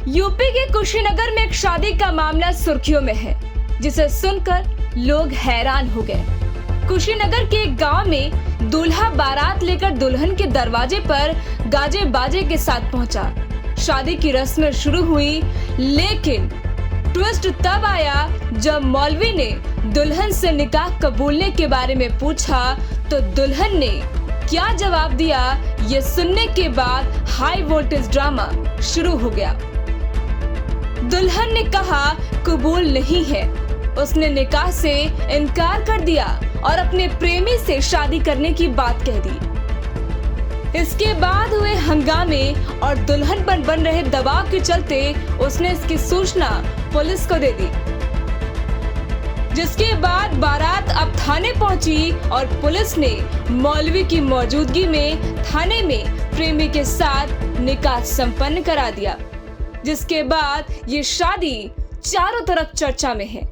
UP के कुशीनगर में एक शादी का मामला सुर्खियों में है, जिसे सुनकर लोग हैरान हो गए। कुशीनगर के एक गांव में दूल्हा बारात लेकर दुल्हन के दरवाजे पर गाजे बाजे के साथ पहुंचा। शादी की रस्में शुरू हुई, लेकिन ट्विस्ट तब आया जब मौलवी ने दुल्हन से निकाह कबूलने के बारे में पूछा तो दुल्हन ने क्या जवाब दिया, ये सुनने के बाद हाई वोल्टेज ड्रामा शुरू हो गया। दुल्हन ने कहा कबूल नहीं है। उसने निकाह से इनकार कर दिया और अपने प्रेमी से शादी करने की बात कह दी। इसके बाद हुए हंगामे और दुल्हन पर बन रहे दबाव के चलते उसने इसकी सूचना पुलिस को दे दी, जिसके बाद बारात अब थाने पहुंची और पुलिस ने मौलवी की मौजूदगी में थाने में प्रेमी के साथ निकाह संपन्न करा दिया, जिसके बाद ये शादी चारों तरफ चर्चा में है।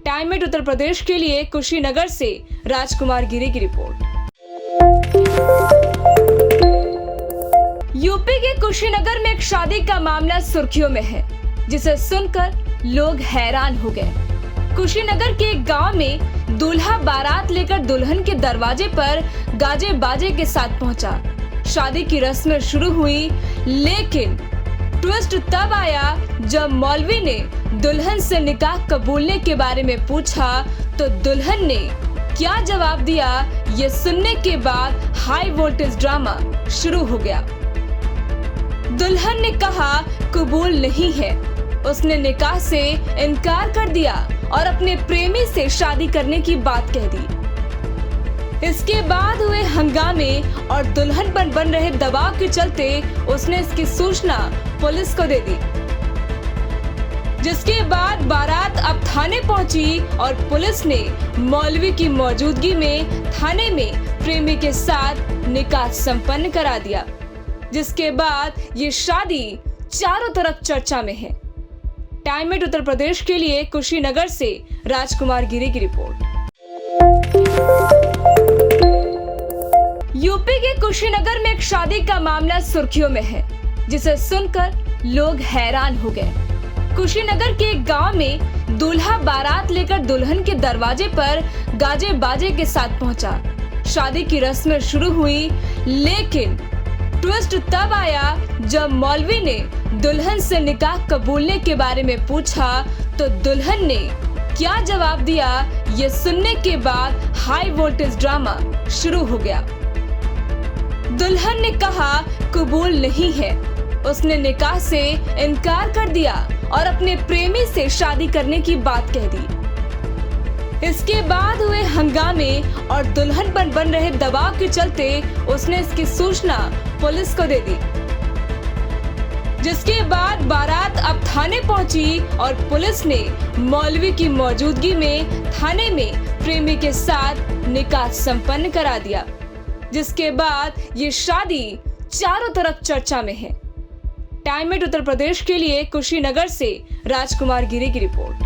टाइम एट उत्तर प्रदेश के लिए कुशीनगर से राजकुमार गिरी की रिपोर्ट। यूपी के कुशीनगर में एक शादी का मामला सुर्खियों में है, जिसे सुनकर लोग हैरान हो गए। कुशीनगर के एक गांव में दूल्हा बारात लेकर दुल्हन के दरवाजे पर गाजे बाजे के साथ पहुंचा। शादी की रस्में शुरू हुई, लेकिन ट्विस्ट तब आया जब मौलवी ने दुल्हन से निकाह कबूलने के बारे में पूछा तो दुल्हन ने क्या जवाब दिया, ये सुनने के बाद हाई वोल्टेज ड्रामा शुरू हो गया। दुल्हन ने कहा कबूल नहीं है। उसने निकाह से इनकार कर दिया और अपने प्रेमी से शादी करने की बात कह दी। इसके बाद हुए हंगामे और दुल्हन पर बन रहे दबाव के चलते उसने इसकी सूचना पुलिस को दे दी, जिसके बाद बारात अब थाने पहुंची और पुलिस ने मौलवी की मौजूदगी में थाने में प्रेमी के साथ निकाह संपन्न करा दिया, जिसके बाद ये शादी चारों तरफ चर्चा में है। टाइम एट उत्तर प्रदेश के लिए कुशीनगर से राजकुमार गिरी की रिपोर्ट। यूपी के कुशीनगर में एक शादी का मामला सुर्खियों में है, जिसे सुनकर लोग हैरान हो गए। कुशीनगर के एक गांव में दूल्हा बारात लेकर दुल्हन के दरवाजे पर गाजे बाजे के साथ पहुंचा। शादी की रस्में शुरू हुई, लेकिन ट्विस्ट तब आया जब मौलवी ने दुल्हन से निकाह कबूलने के बारे में पूछा तो दुल्हन ने क्या जवाब दिया, ये सुनने के बाद हाई वोल्टेज ड्रामा शुरू हो गया। दुल्हन ने कहा कबूल नहीं है। उसने निकाह से इनकार कर दिया और अपने प्रेमी से शादी करने की बात कह दी। इसके बाद हुए हंगामे और दुल्हन पर बन रहे दबाव के चलते उसने इसकी सूचना पुलिस को दे दी, जिसके बाद बारात अब थाने पहुंची और पुलिस ने मौलवी की मौजूदगी में थाने में प्रेमी के साथ निकाह संपन्न करा दिया, जिसके बाद ये शादी चारों तरफ चर्चा में है। टाइम एट उत्तर प्रदेश के लिए कुशीनगर से राजकुमार गिरी की रिपोर्ट।